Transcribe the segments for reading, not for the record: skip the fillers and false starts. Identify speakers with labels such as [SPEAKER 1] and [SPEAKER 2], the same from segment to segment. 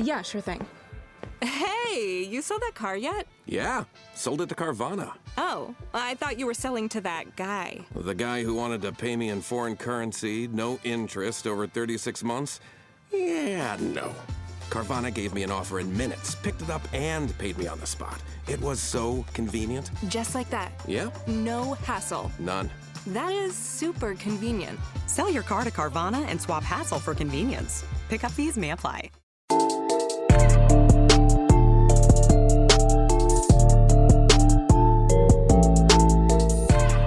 [SPEAKER 1] Yeah, sure thing. Hey, you sold that car yet?
[SPEAKER 2] Yeah, sold it to Carvana.
[SPEAKER 1] Oh, I thought you were selling to that guy.
[SPEAKER 2] The guy who wanted to pay me in foreign currency, no interest, over 36 months? Yeah, no. Carvana gave me an offer in minutes, picked it up, and paid me on the spot. It was so convenient.
[SPEAKER 1] Just like that.
[SPEAKER 2] Yeah?
[SPEAKER 1] No hassle.
[SPEAKER 2] None.
[SPEAKER 1] That is super convenient.
[SPEAKER 3] Sell your car to Carvana and swap hassle for convenience. Pickup fees may apply.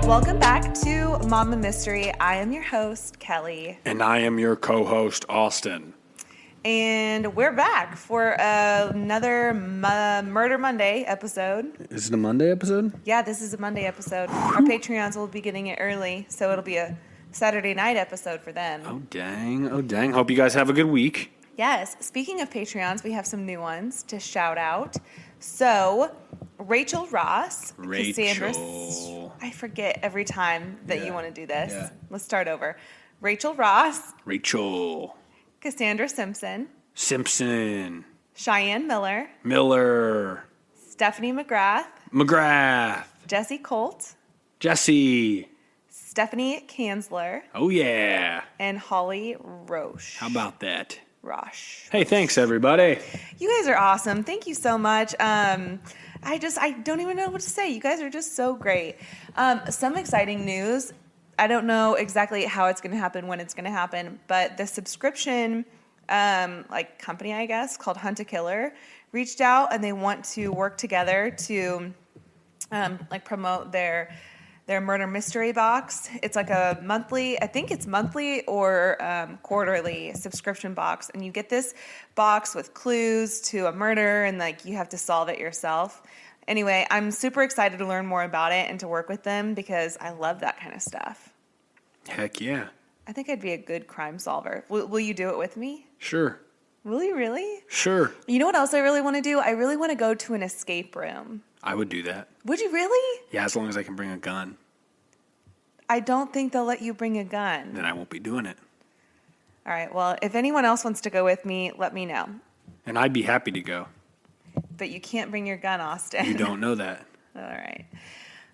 [SPEAKER 4] Welcome back to Mama Mystery. I am your host, Kelly.
[SPEAKER 5] And I am your co-host, Austin.
[SPEAKER 4] And we're back for another Murder Monday episode.
[SPEAKER 5] Is it a Monday episode?
[SPEAKER 4] Yeah, this is a Monday episode. Our Patreons will be getting it early, so it'll be a Saturday night episode for them.
[SPEAKER 5] Oh, dang. Oh, dang. Hope you guys have a good week.
[SPEAKER 4] Yes. Speaking of Patreons, we have some new ones to shout out. So, Rachel Ross. Cassandra, I forget every time that you want to do this.
[SPEAKER 5] Yeah.
[SPEAKER 4] Let's start over. Rachel Ross.
[SPEAKER 5] Rachel.
[SPEAKER 4] Cassandra Simpson.
[SPEAKER 5] Simpson.
[SPEAKER 4] Cheyenne Miller.
[SPEAKER 5] Miller.
[SPEAKER 4] Stephanie McGrath.
[SPEAKER 5] McGrath.
[SPEAKER 4] Jesse Colt.
[SPEAKER 5] Jesse.
[SPEAKER 4] Stephanie Kanzler.
[SPEAKER 5] Oh, yeah.
[SPEAKER 4] And Holly Roche.
[SPEAKER 5] How about that?
[SPEAKER 4] Roche.
[SPEAKER 5] Hey, thanks, everybody.
[SPEAKER 4] You guys are awesome. Thank you so much. I don't even know what to say. You guys are just so great. Some exciting news. I don't know exactly how it's going to happen, when it's going to happen, but the subscription company, I guess, called Hunt a Killer, reached out and they want to work together to promote their murder mystery box. It's like a monthly, I think it's monthly or quarterly subscription box, and you get this box with clues to a murder, and you have to solve it yourself. Anyway, I'm super excited to learn more about it and to work with them because I love that kind of stuff.
[SPEAKER 5] Heck yeah.
[SPEAKER 4] I think I'd be a good crime solver. Will you do it with me?
[SPEAKER 5] Sure.
[SPEAKER 4] Will you really?
[SPEAKER 5] Sure.
[SPEAKER 4] You know what else I really want to do? I really want to go to an escape room.
[SPEAKER 5] I would do that.
[SPEAKER 4] Would you really?
[SPEAKER 5] Yeah, as long as I can bring a gun.
[SPEAKER 4] I don't think they'll let you bring a gun.
[SPEAKER 5] Then I won't be doing it.
[SPEAKER 4] All right, well, if anyone else wants to go with me, let me know.
[SPEAKER 5] And I'd be happy to go.
[SPEAKER 4] But you can't bring your gun, Austin.
[SPEAKER 5] You don't know that.
[SPEAKER 4] All right.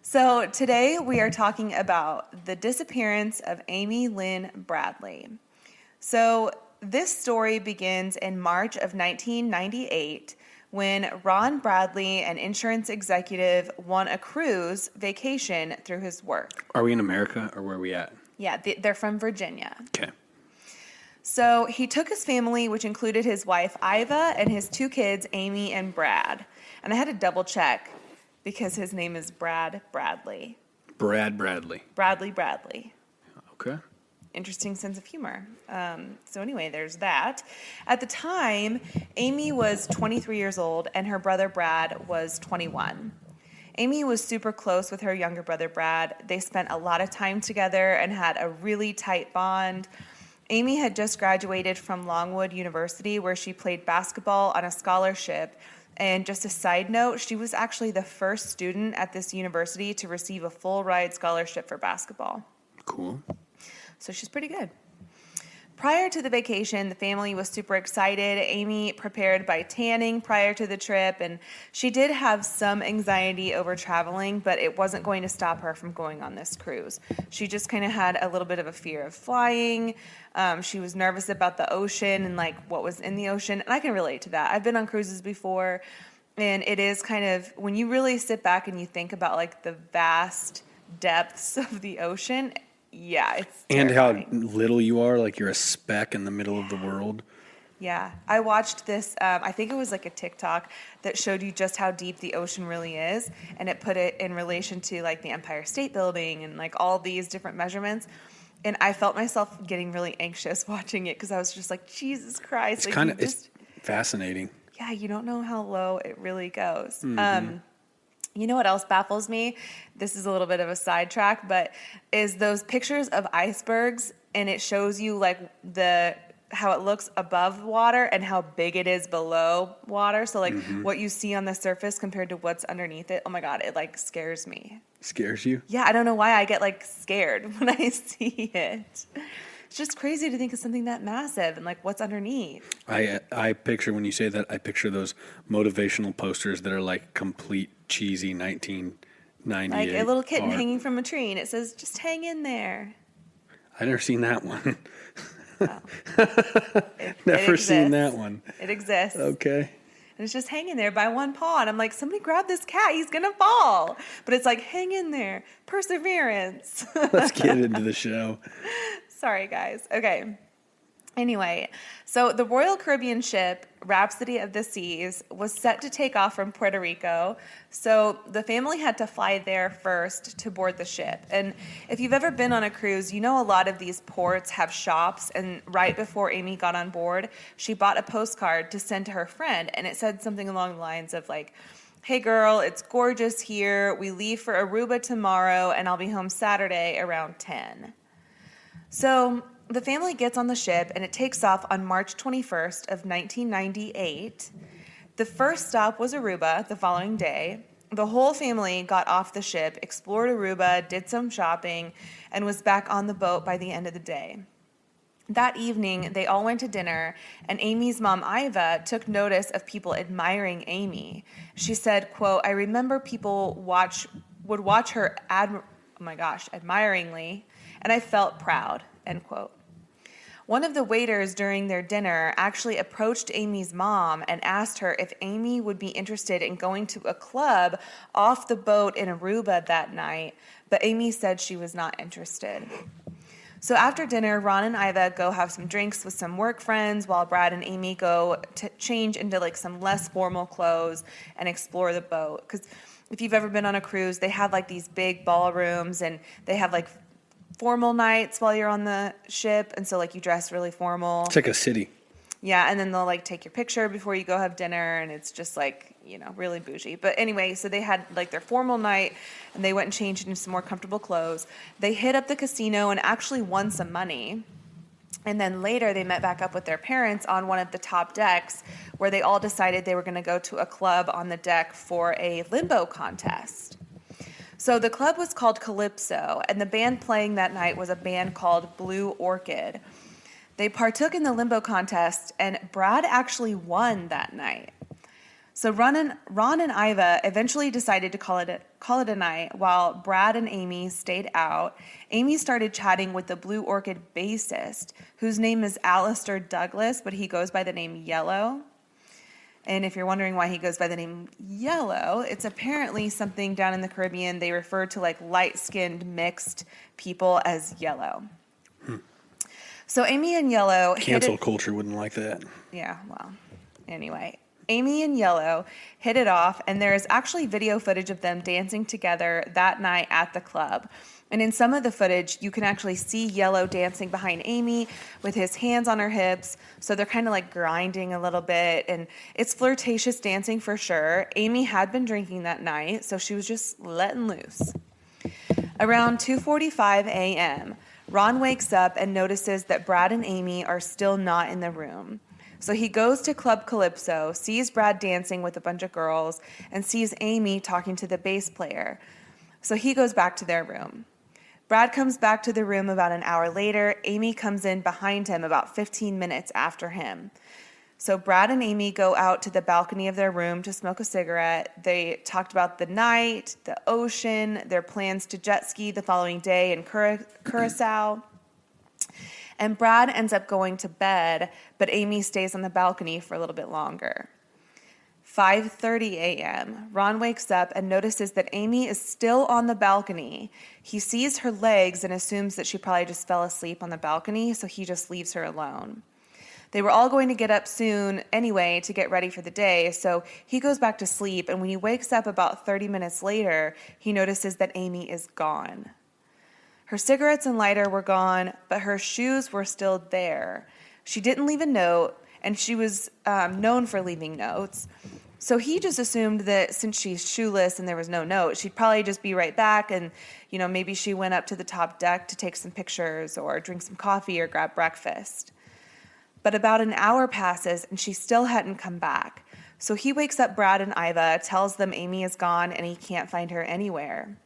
[SPEAKER 4] So today we are talking about the disappearance of Amy Lynn Bradley. So this story begins in March of 1998 when Ron Bradley, an insurance executive, won a cruise vacation through his work.
[SPEAKER 5] Are we in America or where are we at?
[SPEAKER 4] Yeah, they're from Virginia.
[SPEAKER 5] Okay.
[SPEAKER 4] So he took his family, which included his wife, Iva, and his two kids, Amy and Brad. And I had to double check because his name is Brad Bradley.
[SPEAKER 5] Brad Bradley.
[SPEAKER 4] Bradley.
[SPEAKER 5] Okay.
[SPEAKER 4] Interesting sense of humor. So anyway, there's that. At the time, Amy was 23 years old and her brother Brad was 21. Amy was super close with her younger brother Brad. They spent a lot of time together and had a really tight bond. Amy had just graduated from Longwood University, where she played basketball on a scholarship. And just a side note, she was actually the first student at this university to receive a full ride scholarship for basketball.
[SPEAKER 5] Cool.
[SPEAKER 4] So she's pretty good. Prior to the vacation, the family was super excited. Amy prepared by tanning prior to the trip, and she did have some anxiety over traveling, but it wasn't going to stop her from going on this cruise. She just kind of had a little bit of a fear of flying. She was nervous about the ocean and what was in the ocean, and I can relate to that. I've been on cruises before, and it is kind of, when you really sit back and you think about the vast depths of the ocean, yeah, it's terrifying.
[SPEAKER 5] And how little you are, you're a speck in the middle of the world.
[SPEAKER 4] Yeah, I watched this, I think it was a TikTok that showed you just how deep the ocean really is, and it put it in relation to the Empire State Building and all these different measurements, and I felt myself getting really anxious watching it because I was just Jesus Christ.
[SPEAKER 5] It's fascinating.
[SPEAKER 4] Yeah, you don't know how low it really goes.
[SPEAKER 5] Mm-hmm.
[SPEAKER 4] You know what else baffles me? This is a little bit of a sidetrack, but is those pictures of icebergs, and it shows you how it looks above water and how big it is below water. So what you see on the surface compared to what's underneath it. Oh my God, it scares me.
[SPEAKER 5] Scares you?
[SPEAKER 4] Yeah, I don't know why I get scared when I see it. It's just crazy to think of something that massive and like what's underneath.
[SPEAKER 5] I picture, when you say that, I picture those motivational posters that are like complete cheesy 1998
[SPEAKER 4] Like a little kitten
[SPEAKER 5] art.
[SPEAKER 4] hanging from a tree, and it says, "Just hang in there."
[SPEAKER 5] I've never seen that one.
[SPEAKER 4] Well,
[SPEAKER 5] Never
[SPEAKER 4] it
[SPEAKER 5] seen
[SPEAKER 4] exists.
[SPEAKER 5] that one.
[SPEAKER 4] It exists.
[SPEAKER 5] Okay.
[SPEAKER 4] And it's just hanging there by one paw. And I'm like, somebody grab this cat. He's going to fall. But it's like, hang in there. Perseverance.
[SPEAKER 5] Let's get into the show.
[SPEAKER 4] Sorry, guys. Okay. Anyway, so the Royal Caribbean ship, Rhapsody of the Seas, was set to take off from Puerto Rico. So the family had to fly there first to board the ship. And if you've ever been on a cruise, you know a lot of these ports have shops. And right before Amy got on board, she bought a postcard to send to her friend. And it said something along the lines of like, "Hey girl, it's gorgeous here. We leave for Aruba tomorrow and I'll be home Saturday around 10. So the family gets on the ship and it takes off on March 21st of 1998. The first stop was Aruba the following day. The whole family got off the ship, explored Aruba, did some shopping, and was back on the boat by the end of the day. That evening, they all went to dinner, and Amy's mom, Iva, took notice of people admiring Amy. She said, quote, "I remember people would watch her admiringly, and I felt proud," end quote. One of the waiters during their dinner actually approached Amy's mom and asked her if Amy would be interested in going to a club off the boat in Aruba that night, but Amy said she was not interested. So after dinner, Ron and Iva go have some drinks with some work friends while Brad and Amy go to change into like some less formal clothes and explore the boat. Because if you've ever been on a cruise, they have like these big ballrooms and they have like formal nights while you're on the ship. And so like you dress really formal.
[SPEAKER 5] It's like a city.
[SPEAKER 4] Yeah, and then they'll like take your picture before you go have dinner, and it's just like, really bougie. But anyway, so they had like their formal night, and they went and changed into some more comfortable clothes. They hit up the casino and actually won some money. And then later they met back up with their parents on one of the top decks where they all decided they were going to go to a club on the deck for a limbo contest. So the club was called Calypso, and the band playing that night was a band called Blue Orchid. They partook in the limbo contest, and Brad actually won that night. So Ron and Iva eventually decided to call it a night while Brad and Amy stayed out. Amy started chatting with the Blue Orchid bassist, whose name is Alistair Douglas, but he goes by the name Yellow. And if you're wondering why he goes by the name Yellow, it's apparently something down in the Caribbean. They refer to like light-skinned mixed people as yellow. So Amy and Yellow...
[SPEAKER 5] Cancel culture wouldn't like that.
[SPEAKER 4] Yeah, well, anyway. Amy and Yellow hit it off, and there is actually video footage of them dancing together that night at the club. And in some of the footage, you can actually see Yellow dancing behind Amy with his hands on her hips. So they're kind of like grinding a little bit, and it's flirtatious dancing for sure. Amy had been drinking that night, so she was just letting loose. Around 2:45 a.m., Ron wakes up and notices that Brad and Amy are still not in the room. So he goes to Club Calypso, sees Brad dancing with a bunch of girls, and sees Amy talking to the bass player. So he goes back to their room. Brad comes back to the room about an hour later. Amy comes in behind him about 15 minutes after him. So Brad and Amy go out to the balcony of their room to smoke a cigarette. They talked about the night, the ocean, their plans to jet ski the following day in Curacao. And Brad ends up going to bed, but Amy stays on the balcony for a little bit longer. 5:30 a.m., Ron wakes up and notices that Amy is still on the balcony. He sees her legs and assumes that she probably just fell asleep on the balcony, so he just leaves her alone. They were all going to get up soon anyway to get ready for the day, so he goes back to sleep, and when he wakes up about 30 minutes later, he notices that Amy is gone. Her cigarettes and lighter were gone, but her shoes were still there. She didn't leave a note, and she was known for leaving notes. So he just assumed that since she's shoeless and there was no note, she'd probably just be right back, and maybe she went up to the top deck to take some pictures or drink some coffee or grab breakfast. But about an hour passes, and she still hadn't come back. So he wakes up Brad and Iva, tells them Amy is gone, and he can't find her anywhere.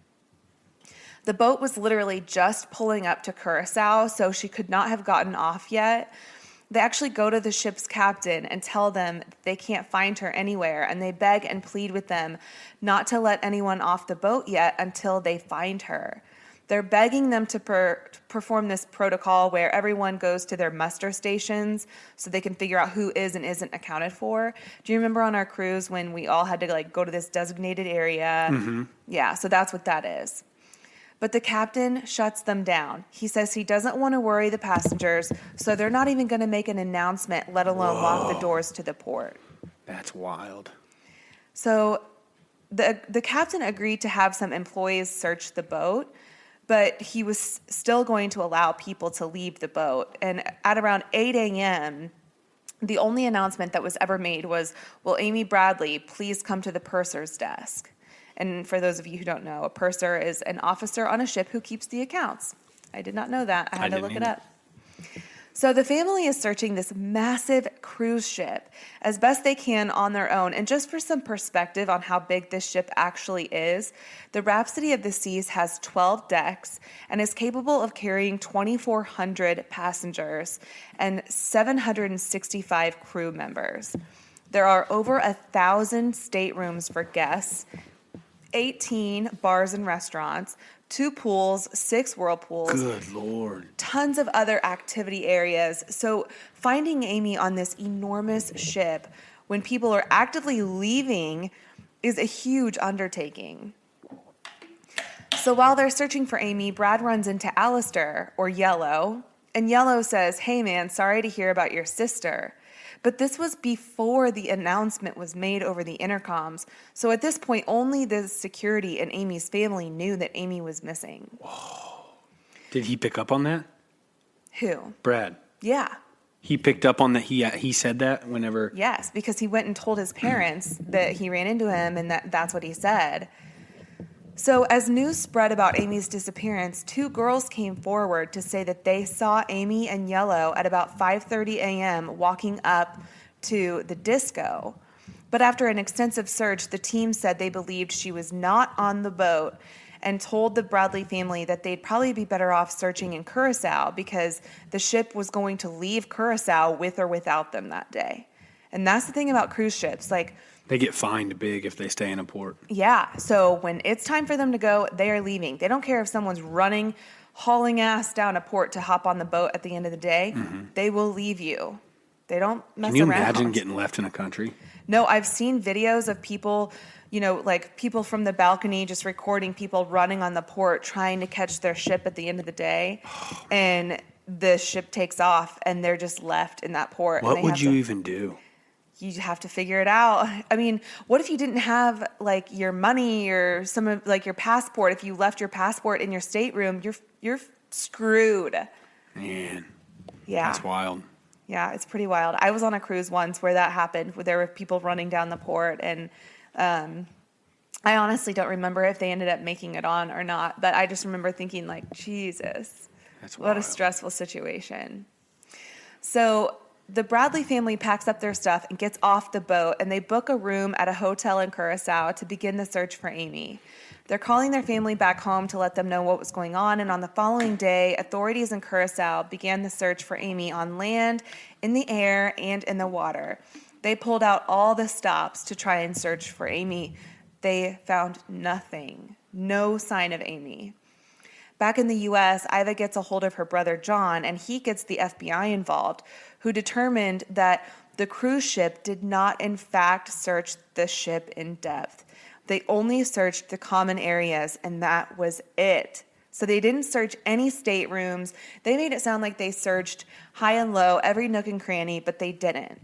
[SPEAKER 4] The boat was literally just pulling up to Curacao, so she could not have gotten off yet. They actually go to the ship's captain and tell them they can't find her anywhere, and they beg and plead with them not to let anyone off the boat yet until they find her. They're begging them to perform this protocol where everyone goes to their muster stations so they can figure out who is and isn't accounted for. Do you remember on our cruise when we all had to like go to this designated area? Mm-hmm. Yeah, so that's what that is. But the captain shuts them down. He says he doesn't want to worry the passengers, so they're not even going to make an announcement, let alone lock the doors to the port.
[SPEAKER 5] That's wild.
[SPEAKER 4] So the captain agreed to have some employees search the boat, but he was still going to allow people to leave the boat. And at around 8 a.m., the only announcement that was ever made was, "Will Amy Bradley please come to the purser's desk?" And for those of you who don't know, a purser is an officer on a ship who keeps the accounts. I did not know that. I had to look it up. So the family is searching this massive cruise ship as best they can on their own. And just for some perspective on how big this ship actually is, the Rhapsody of the Seas has 12 decks and is capable of carrying 2,400 passengers and 765 crew members. There are over 1,000 staterooms for guests, 18 bars and restaurants, 2 pools, 6 whirlpools.
[SPEAKER 5] Good Lord.
[SPEAKER 4] Tons of other activity areas. So finding Amy on this enormous ship when people are actively leaving is a huge undertaking. So while they're searching for Amy, Brad runs into Alistair, or Yellow, and Yellow says, "Hey man, sorry to hear about your sister." But this was before the announcement was made over the intercoms. So at this point, only the security and Amy's family knew that Amy was missing.
[SPEAKER 5] Whoa. Did he pick up on that?
[SPEAKER 4] Who?
[SPEAKER 5] Brad.
[SPEAKER 4] Yeah.
[SPEAKER 5] He picked up on that. He said that whenever.
[SPEAKER 4] Yes, because he went and told his parents that he ran into him, and that's what he said. So as news spread about Amy's disappearance, 2 girls came forward to say that they saw Amy and Yellow at about 5:30 a.m. walking up to the disco. But after an extensive search, the team said they believed she was not on the boat and told the Bradley family that they'd probably be better off searching in Curacao because the ship was going to leave Curacao with or without them that day. And that's the thing about cruise ships. Like,
[SPEAKER 5] they get fined big if they stay in a port.
[SPEAKER 4] Yeah. So when it's time for them to go, they are leaving. They don't care if someone's running, hauling ass down a port to hop on the boat at the end of the day. Mm-hmm. They will leave you. They don't mess around.
[SPEAKER 5] Can you imagine getting left in a country?
[SPEAKER 4] No, I've seen videos of people, like people from the balcony just recording people running on the port trying to catch their ship at the end of the day. And the ship takes off and they're just left in that port.
[SPEAKER 5] What would you even do?
[SPEAKER 4] You have to figure it out. I mean, what if you didn't have like your money or some of like your passport? If you left your passport in your stateroom, you're screwed.
[SPEAKER 5] Man,
[SPEAKER 4] yeah,
[SPEAKER 5] that's wild.
[SPEAKER 4] Yeah, it's pretty wild. I was on a cruise once where that happened, where there were people running down the port, and I honestly don't remember if they ended up making it on or not. But I just remember thinking, like, Jesus,
[SPEAKER 5] that's
[SPEAKER 4] what a stressful situation. So the Bradley family packs up their stuff and gets off the boat, and they book a room at a hotel in Curacao to begin the search for Amy. They're calling their family back home to let them know what was going on, and on the following day, authorities in Curacao began the search for Amy on land, in the air, and in the water. They pulled out all the stops to try and search for Amy. They found nothing, no sign of Amy. Back in the U.S., Iva gets a hold of her brother John, and he gets the FBI involved, who determined that the cruise ship did not, in fact, search the ship in depth. They only searched the common areas, and that was it. So they didn't search any staterooms. They made it sound like they searched high and low, every nook and cranny, but they didn't.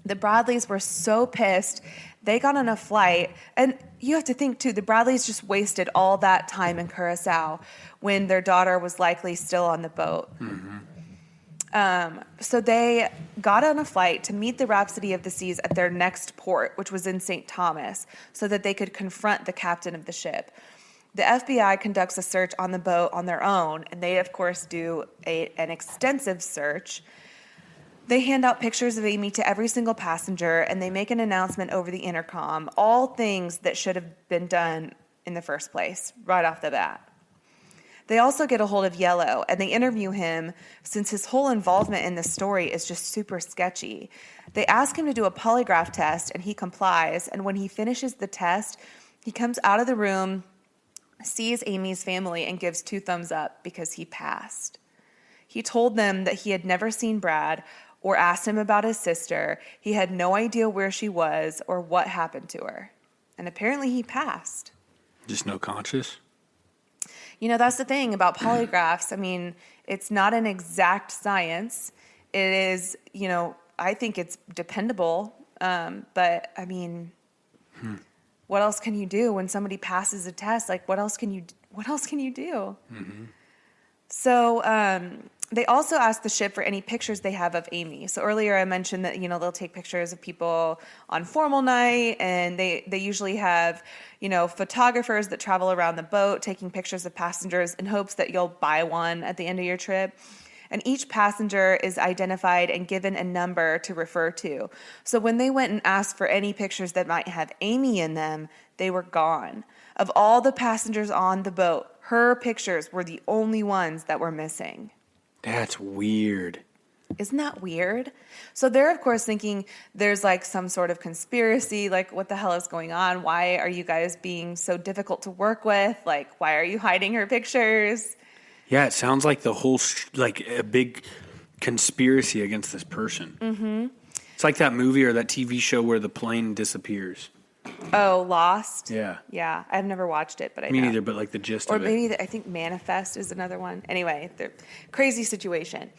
[SPEAKER 4] The Bradleys were so pissed. They got on a flight, and you have to think, too, the Bradleys just wasted all that time in Curacao when their daughter was likely still on the boat. Mm-hmm. So they got on a flight to meet the Rhapsody of the Seas at their next port, which was in St. Thomas, so that they could confront the captain of the ship. The FBI conducts a search on the boat on their own, and they, of course, do an extensive search. They hand out pictures of Amy to every single passenger, and they make an announcement over the intercom, all things that should have been done in the first place, right off the bat. They also get a hold of Yellow, and they interview him since his whole involvement in this story is just super sketchy. They ask him to do a polygraph test, and he complies. And when he finishes the test, he comes out of the room, sees Amy's family, and gives 2 thumbs up because he passed. He told them that he had never seen Brad or asked him about his sister. He had no idea where she was or what happened to her. And apparently he passed.
[SPEAKER 5] Just no conscious?
[SPEAKER 4] You know, that's the thing about polygraphs. I mean, it's not an exact science. It is, you know, I think it's dependable. But I mean, what else can you do when somebody passes a test? Like, what else can you do? Mm-hmm. So, they also asked the ship for any pictures they have of Amy. So earlier I mentioned that, you know, they'll take pictures of people on formal night, and they usually have, you know, photographers that travel around the boat taking pictures of passengers in hopes that you'll buy one at the end of your trip. And each passenger is identified and given a number to refer to. So when they went and asked for any pictures that might have Amy in them, they were gone. Of all the passengers on the boat, her pictures were the only ones that were missing.
[SPEAKER 5] That's weird.
[SPEAKER 4] Isn't that weird? So they're, of course, thinking there's like some sort of conspiracy. Like, what the hell is going on? Why are you guys being so difficult to work with? Like, why are you hiding her pictures?
[SPEAKER 5] Yeah, it sounds like the whole, like a big conspiracy against this person. Mm-hmm. It's like that movie or that TV show where the plane disappears.
[SPEAKER 4] Oh, Lost?
[SPEAKER 5] Yeah.
[SPEAKER 4] Yeah, I've never watched it, but I know.
[SPEAKER 5] Me neither, but like the gist
[SPEAKER 4] or
[SPEAKER 5] of it.
[SPEAKER 4] Or maybe, I think Manifest is another one. Anyway, crazy situation.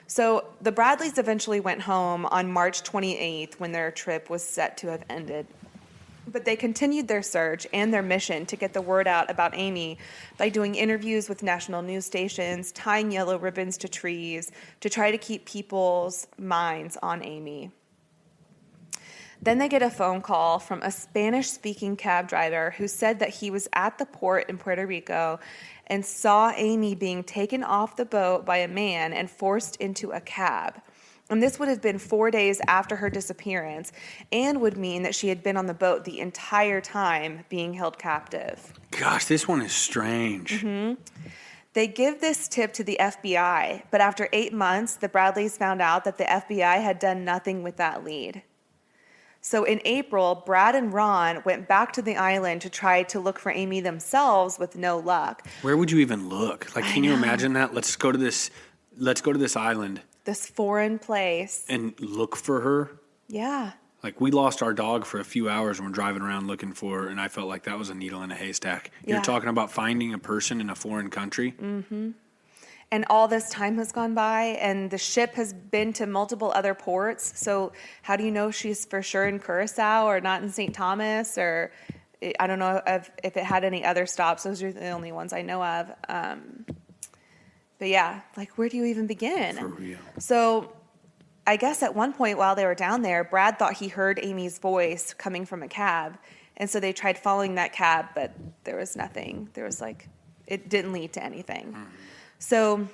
[SPEAKER 4] So the Bradleys eventually went home on March 28th when their trip was set to have ended. But they continued their search and their mission to get the word out about Amy by doing interviews with national news stations, tying yellow ribbons to trees to try to keep people's minds on Amy. Then they get a phone call from a Spanish-speaking cab driver who said that he was at the port in Puerto Rico and saw Amy being taken off the boat by a man and forced into a cab. And this would have been 4 days after her disappearance and would mean that she had been on the boat the entire time being held captive.
[SPEAKER 5] Gosh, this one is strange.
[SPEAKER 4] Mm-hmm. They give this tip to the FBI, but after 8 months, the Bradleys found out that the FBI had done nothing with that lead. So in April, Brad and Ron went back to the island to try to look for Amy themselves with no luck.
[SPEAKER 5] Where would you even look? Like, can you imagine that? Let's go to this island.
[SPEAKER 4] This foreign place.
[SPEAKER 5] And look for her?
[SPEAKER 4] Yeah.
[SPEAKER 5] Like, we lost our dog for a few hours when we're driving around looking for her, and I felt like that was a needle in a haystack.
[SPEAKER 4] Yeah.
[SPEAKER 5] You're talking about finding a person in a foreign country?
[SPEAKER 4] Mm-hmm. And all this time has gone by, and the ship has been to multiple other ports. So how do you know she's for sure in Curacao or not in St. Thomas? Or I don't know if it had any other stops. Those are the only ones I know of. But yeah, like, where do you even begin?
[SPEAKER 5] For real.
[SPEAKER 4] So I guess at one point while they were down there, Brad thought he heard Amy's voice coming from a cab. And so they tried following that cab, but there was nothing. There was it didn't lead to anything. Mm. So,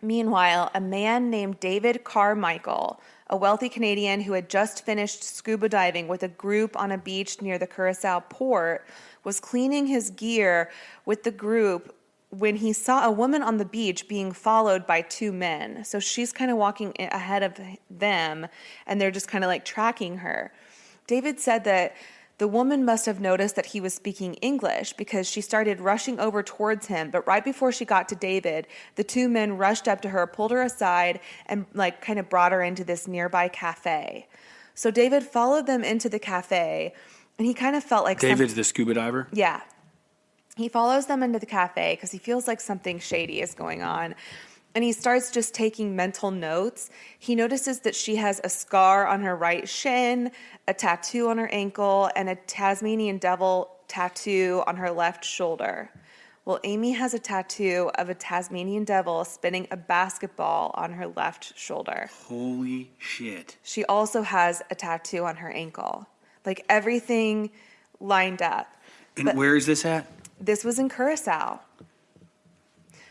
[SPEAKER 4] meanwhile, a man named David Carmichael, a wealthy Canadian who had just finished scuba diving with a group on a beach near the Curacao port, was cleaning his gear with the group when he saw a woman on the beach being followed by 2 men. So she's kind of walking ahead of them, and they're just kind of like tracking her. David said that the woman must have noticed that he was speaking English because she started rushing over towards him. But right before she got to David, the 2 men rushed up to her, pulled her aside, and kind of brought her into this nearby cafe. So David followed them into the cafe, and he kind of felt like
[SPEAKER 5] David's the scuba diver?
[SPEAKER 4] Yeah. He follows them into the cafe because he feels like something shady is going on. And he starts just taking mental notes. He notices that she has a scar on her right shin, a tattoo on her ankle, and a Tasmanian devil tattoo on her left shoulder. Well, Amy has a tattoo of a Tasmanian devil spinning a basketball on her left shoulder.
[SPEAKER 5] Holy shit.
[SPEAKER 4] She also has a tattoo on her ankle. Like, everything lined up.
[SPEAKER 5] And where is this at?
[SPEAKER 4] This was in Curacao.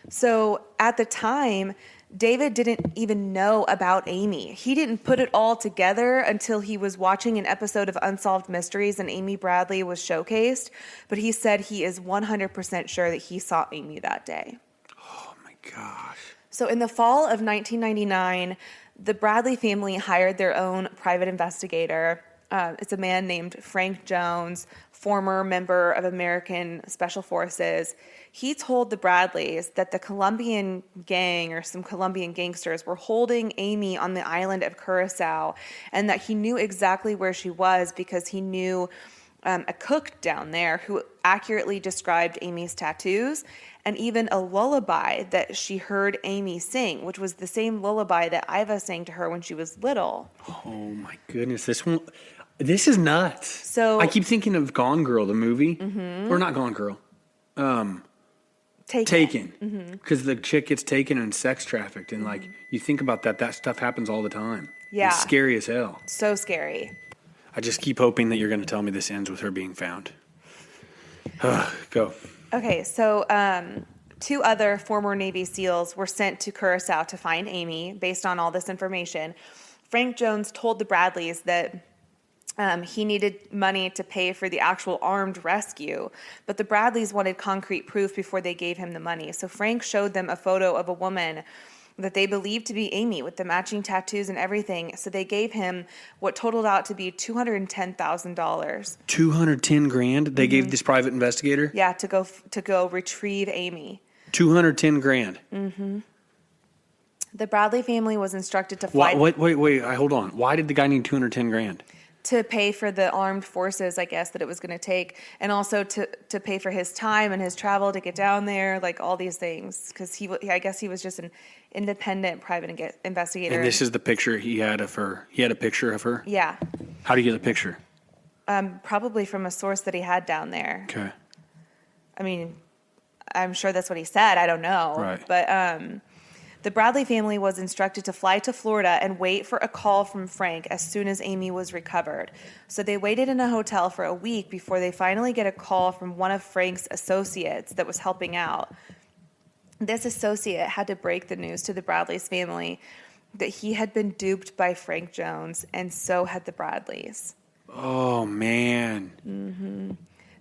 [SPEAKER 4] So at the time, David didn't even know about Amy. He didn't put it all together until he was watching an episode of Unsolved Mysteries and Amy Bradley was showcased. But he said he is 100% sure that he saw Amy that day.
[SPEAKER 5] Oh my gosh.
[SPEAKER 4] So in the fall of 1999, the Bradley family hired their own private investigator. It's a man named Frank Jones, former member of American Special Forces. He told the Bradleys that the Colombian gang or some Colombian gangsters were holding Amy on the island of Curacao, and that he knew exactly where she was because he knew a cook down there who accurately described Amy's tattoos and even a lullaby that she heard Amy sing, which was the same lullaby that Iva sang to her when she was little.
[SPEAKER 5] Oh my goodness, this is nuts.
[SPEAKER 4] So
[SPEAKER 5] I keep thinking of Gone Girl, the movie, or not Gone Girl, Taken, because the chick gets taken and sex trafficked, and like you think about that stuff happens all the time.
[SPEAKER 4] Yeah,
[SPEAKER 5] it's scary as hell.
[SPEAKER 4] So scary.
[SPEAKER 5] I just keep hoping that you're going to tell me this ends with her being found. Go.
[SPEAKER 4] Okay, so 2 other former Navy SEALs were sent to Curacao to find Amy based on all this information. Frank Jones told the Bradleys that he needed money to pay for the actual armed rescue, but the Bradleys wanted concrete proof before they gave him the money. So Frank showed them a photo of a woman that they believed to be Amy with the matching tattoos and everything. So they gave him what totaled out to be $210,000.
[SPEAKER 5] $210,000 they gave this private investigator?
[SPEAKER 4] Yeah, to go retrieve Amy.
[SPEAKER 5] $210,000.
[SPEAKER 4] The Bradley family was instructed to fly.
[SPEAKER 5] Wait, hold on. Why did the guy need $210,000?
[SPEAKER 4] To pay for the armed forces, I guess, that it was going to take, and also to pay for his time and his travel to get down there, like all these things, because I guess he was just an independent private investigator.
[SPEAKER 5] And this is the picture he had of her. He had a picture of her?
[SPEAKER 4] Yeah.
[SPEAKER 5] How do you get the picture?
[SPEAKER 4] Probably from a source that he had down there.
[SPEAKER 5] Okay.
[SPEAKER 4] I mean, I'm sure that's what he said. I don't know.
[SPEAKER 5] Right.
[SPEAKER 4] But the Bradley family was instructed to fly to Florida and wait for a call from Frank as soon as Amy was recovered. So they waited in a hotel for a week before they finally get a call from one of Frank's associates that was helping out. This associate had to break the news to the Bradleys family that he had been duped by Frank Jones, and so had the Bradleys.
[SPEAKER 5] Oh, man.
[SPEAKER 4] Mm-hmm.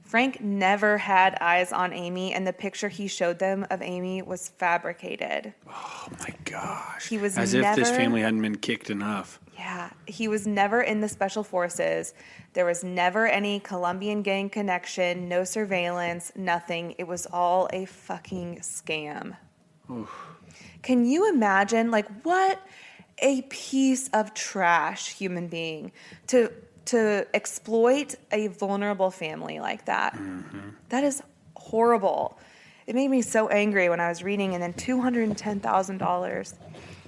[SPEAKER 4] Frank never had eyes on Amy, and the picture he showed them of Amy was fabricated.
[SPEAKER 5] Oh, my gosh.
[SPEAKER 4] He was
[SPEAKER 5] As if this family hadn't been kicked enough.
[SPEAKER 4] Yeah. He was never in the Special Forces. There was never any Colombian gang connection, no surveillance, nothing. It was all a fucking scam. Oof. Can you imagine, like, what a piece of trash human being to exploit a vulnerable family like that. Mm-hmm. That is horrible. It made me so angry when I was reading, and then $210,000.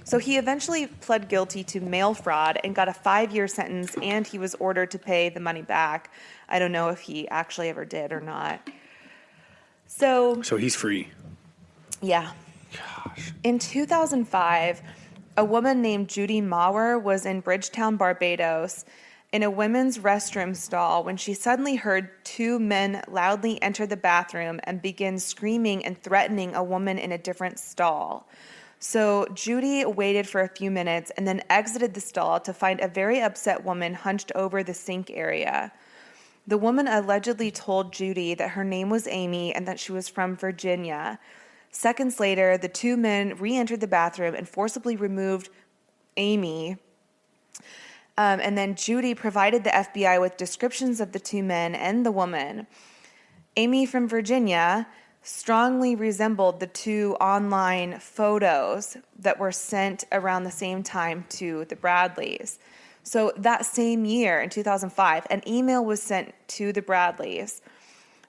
[SPEAKER 4] So he eventually pled guilty to mail fraud and got a 5-year sentence, and he was ordered to pay the money back. I don't know if he actually ever did or not. So
[SPEAKER 5] he's free.
[SPEAKER 4] Yeah.
[SPEAKER 5] Gosh.
[SPEAKER 4] In 2005, a woman named Judy Maurer was in Bridgetown, Barbados, in a women's restroom stall when she suddenly heard 2 men loudly enter the bathroom and begin screaming and threatening a woman in a different stall. So Judy waited for a few minutes and then exited the stall to find a very upset woman hunched over the sink area. The woman allegedly told Judy that her name was Amy and that she was from Virginia. Seconds later, the 2 men re-entered the bathroom and forcibly removed Amy. And then Judy provided the FBI with descriptions of the 2 men and the woman. Amy from Virginia strongly resembled the 2 online photos that were sent around the same time to the Bradleys. So that same year, in 2005, an email was sent to the Bradleys.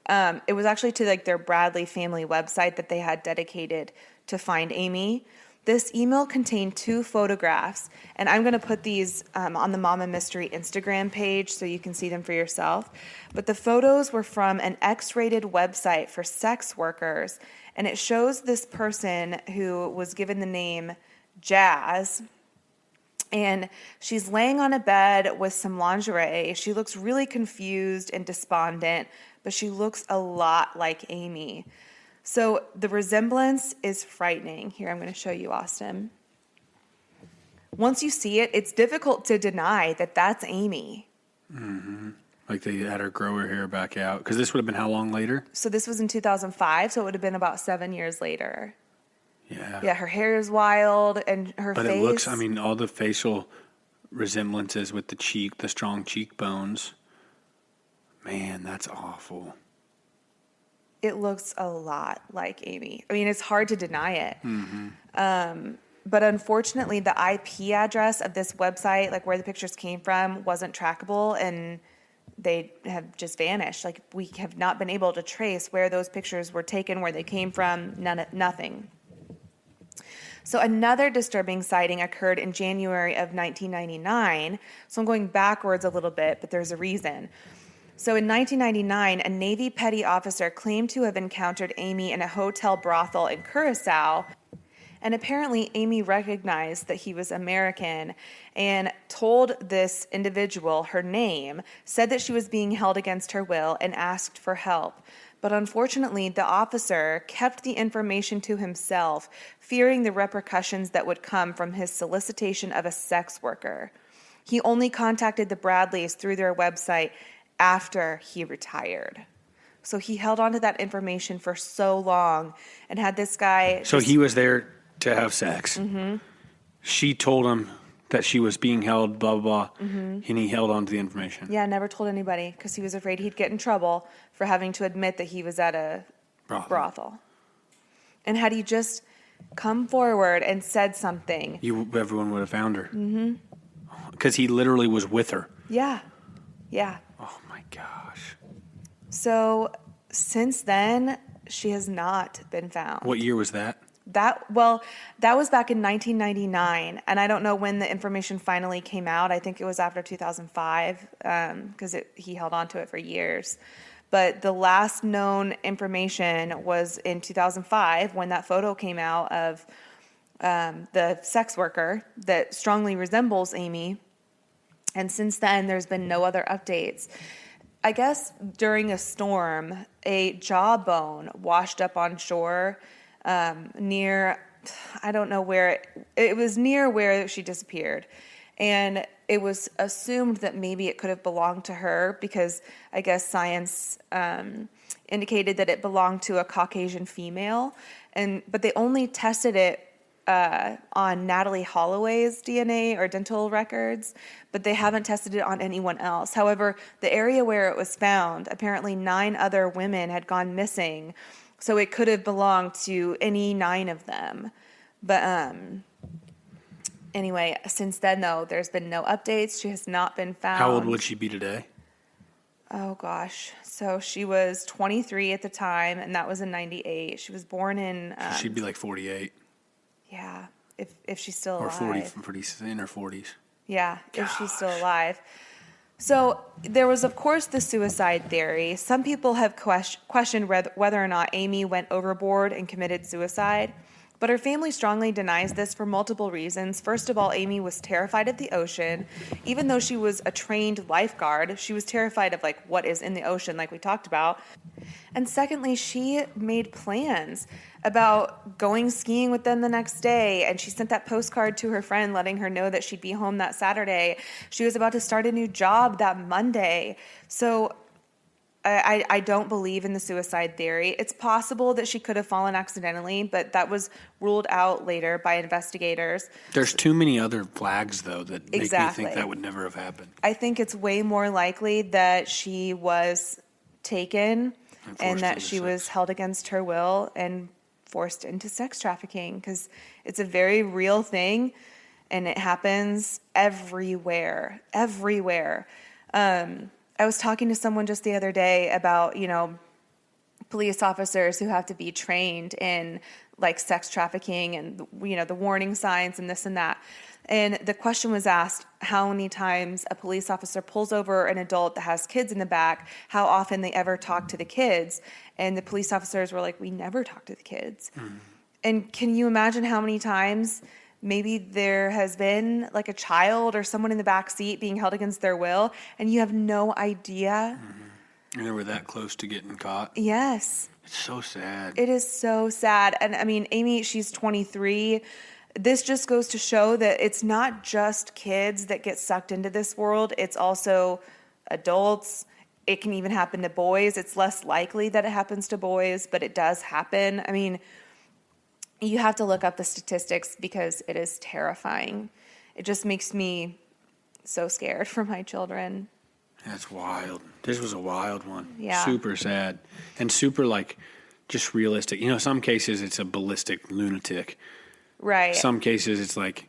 [SPEAKER 4] It was actually to their Bradley family website that they had dedicated to find Amy. This email contained 2 photographs, and I'm going to put these on the Mama Mystery Instagram page so you can see them for yourself. But the photos were from an X-rated website for sex workers, and it shows this person who was given the name Jazz, and she's laying on a bed with some lingerie. She looks really confused and despondent, but she looks a lot like Amy. So the resemblance is frightening. Here, I'm going to show you, Austin. once you see it, it's difficult to deny that that's Amy.
[SPEAKER 5] Mm-hmm. Like they had her grow her hair back out. Because this would have been how long later?
[SPEAKER 4] So this was in 2005, so it would have been about 7 years later.
[SPEAKER 5] Yeah.
[SPEAKER 4] Yeah, her hair is wild, and her
[SPEAKER 5] But
[SPEAKER 4] face.
[SPEAKER 5] it looks, I mean, all the facial resemblances with the strong cheekbones. Man, that's awful.
[SPEAKER 4] It looks a lot like Amy. I mean, it's hard to deny it.
[SPEAKER 5] Mm-hmm.
[SPEAKER 4] But unfortunately, the IP address of this website, like where the pictures came from, wasn't trackable, and they have just vanished. Like, we have not been able to trace where those pictures were taken, where they came from, nothing. So another disturbing sighting occurred in January of 1999. So I'm going backwards a little bit, but there's a reason. So in 1999, a Navy petty officer claimed to have encountered Amy in a hotel brothel in Curacao. And apparently Amy recognized that he was American and told this individual her name, said that she was being held against her will, and asked for help. But unfortunately, the officer kept the information to himself, fearing the repercussions that would come from his solicitation of a sex worker. He only contacted the Bradleys through their website after he retired. So he held on to that information for so long and had this guy...
[SPEAKER 5] So he was there to have sex.
[SPEAKER 4] Mm-hmm.
[SPEAKER 5] She told him that she was being held, blah, blah, blah, and he held on to the information.
[SPEAKER 4] Yeah, never told anybody because he was afraid he'd get in trouble for having to admit that he was at a brothel. And had he just come forward and said something...
[SPEAKER 5] Everyone would have found her. Mm-hmm. Because he literally was with her.
[SPEAKER 4] Yeah.
[SPEAKER 5] Oh, my gosh.
[SPEAKER 4] So since then, she has not been found.
[SPEAKER 5] What year was that?
[SPEAKER 4] That was back in 1999, and I don't know when the information finally came out. I think it was after 2005, because he held on to it for years. But the last known information was in 2005 when that photo came out of the sex worker that strongly resembles Amy. And since then, there's been no other updates. I guess during a storm, a jawbone washed up on shore near, I don't know where, it was near where she disappeared. And it was assumed that maybe it could have belonged to her because I guess science indicated that it belonged to a Caucasian female. But they only tested it on Natalie Holloway's DNA or dental records, but they haven't tested it on anyone else. However, the area where it was found, apparently 9 other women had gone missing, so it could have belonged to any 9 of them. But anyway, since then, though, there's been no updates. She has not been found.
[SPEAKER 5] How old would she be today?
[SPEAKER 4] Oh, gosh. So she was 23 at the time, and that was in 98. She was born in...
[SPEAKER 5] She'd be like 48.
[SPEAKER 4] Yeah, if she's still
[SPEAKER 5] or
[SPEAKER 4] alive.
[SPEAKER 5] 40, in her 40s.
[SPEAKER 4] Yeah, if she's still alive. So there was, of course, the suicide theory. Some people have questioned whether or not Amy went overboard and committed suicide. But her family strongly denies this for multiple reasons. First of all, Amy was terrified of the ocean. Even though she was a trained lifeguard, she was terrified of what is in the ocean, like we talked about. And secondly, she made plans about going skiing with them the next day, and she sent that postcard to her friend letting her know that she'd be home that Saturday. She was about to start a new job that Monday. So I don't believe in the suicide theory. It's possible that she could have fallen accidentally, but that was ruled out later by investigators.
[SPEAKER 5] There's too many other flags, though, that make me think that would never have happened.
[SPEAKER 4] I think it's way more likely that she was taken and that she was held against her will and forced into sex trafficking, because it's a very real thing and it happens everywhere. I was talking to someone just the other day about, police officers who have to be trained in sex trafficking and, the warning signs and this and that. And the question was asked how many times a police officer pulls over an adult that has kids in the back, how often they ever talk to the kids. And the police officers were like, we never talk to the kids. Mm. And can you imagine how many times maybe there has been a child or someone in the back seat being held against their will and you have no idea?
[SPEAKER 5] Mm-hmm. And they were that close to getting caught.
[SPEAKER 4] Yes.
[SPEAKER 5] It's so sad.
[SPEAKER 4] It is so sad. And I mean, Amy, she's 23. this just goes to show that it's not just kids that get sucked into this world. It's also adults. It can even happen to boys. It's less likely that it happens to boys, but it does happen. I mean, you have to look up the statistics because it is terrifying. It just makes me so scared for my children.
[SPEAKER 5] That's wild. This was a wild one.
[SPEAKER 4] Yeah.
[SPEAKER 5] Super sad. And super, like, just realistic. Some cases it's a ballistic lunatic.
[SPEAKER 4] Right.
[SPEAKER 5] Some cases it's like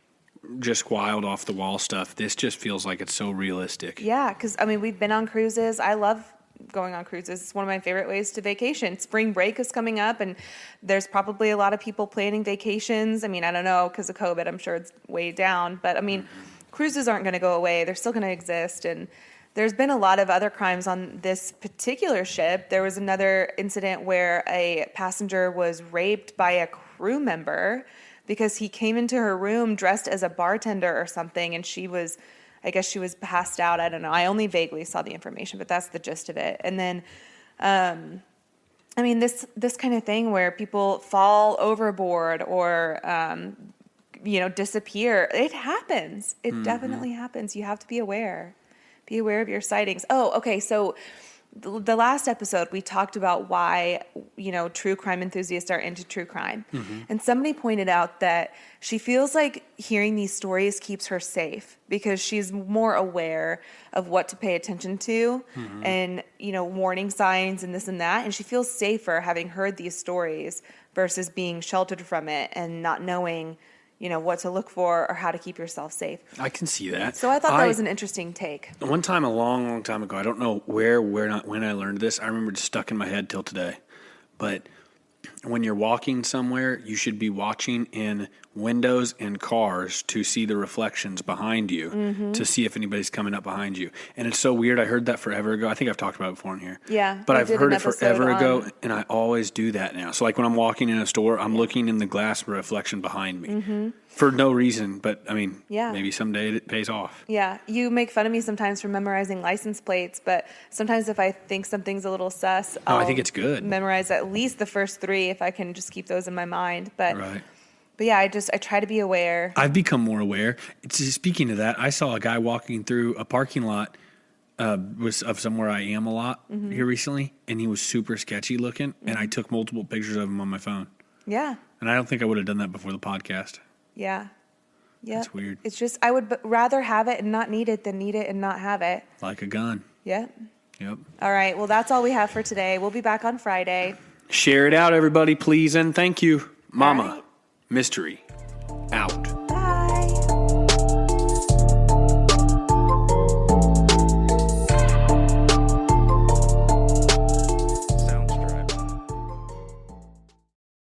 [SPEAKER 5] just wild off the wall stuff. This just feels like it's so realistic.
[SPEAKER 4] Yeah, because, we've been on cruises. I love going on cruises. It's one of my favorite ways to vacation. Spring break is coming up, and there's probably a lot of people planning vacations. I don't know, because of COVID, I'm sure it's way down. But, cruises aren't going to go away. They're still going to exist, and there's been a lot of other crimes on this particular ship. There was another incident where a passenger was raped by a crew member because he came into her room dressed as a bartender or something, and I guess she was passed out. I don't know. I only vaguely saw the information, but that's the gist of it. And then, this kind of thing where people fall overboard or, disappear, it happens. It definitely happens. You have to be aware. Be aware of your sightings. Oh, okay. So the last episode, we talked about why, true crime enthusiasts are into true crime. And somebody pointed out that she feels like hearing these stories keeps her safe because she's more aware of what to pay attention to and, warning signs and this and that. And she feels safer having heard these stories versus being sheltered from it and not knowing what to look for or how to keep yourself safe.
[SPEAKER 5] I can see that.
[SPEAKER 4] So I thought that was an interesting take.
[SPEAKER 5] One time, a long, long time ago, I don't know when I learned this. I remember it's stuck in my head till today. But when you're walking somewhere, you should be watching in windows and cars to see the reflections behind you, to see if anybody's coming up behind you. And it's so weird. I heard that forever ago. I think I've talked about it before in here.
[SPEAKER 4] Yeah.
[SPEAKER 5] But I've heard it forever ago, and I always do that now. So like when I'm walking in a store, I'm looking in the glass for a reflection behind me. For no reason, but maybe someday it pays off.
[SPEAKER 4] Yeah, you make fun of me sometimes for memorizing license plates, but sometimes if I think something's a little sus,
[SPEAKER 5] I think it's good.
[SPEAKER 4] Memorize at least the first 3 if I can just keep those in my mind. But
[SPEAKER 5] right.
[SPEAKER 4] But yeah, I try to be aware.
[SPEAKER 5] I've become more aware. Speaking of that, I saw a guy walking through a parking lot of somewhere I am a lot here recently, and he was super sketchy looking, and I took multiple pictures of him on my phone.
[SPEAKER 4] Yeah.
[SPEAKER 5] And I don't think I would have done that before the podcast.
[SPEAKER 4] Yeah. Yeah.
[SPEAKER 5] That's weird.
[SPEAKER 4] It's just, I would rather have it and not need it than need it and not have it.
[SPEAKER 5] Like a gun.
[SPEAKER 4] Yeah.
[SPEAKER 5] Yep.
[SPEAKER 4] All right. Well, that's all we have for today. We'll be back on Friday.
[SPEAKER 5] Share it out, everybody, please, and thank you. Mama.
[SPEAKER 4] All right.
[SPEAKER 5] Mystery. Out.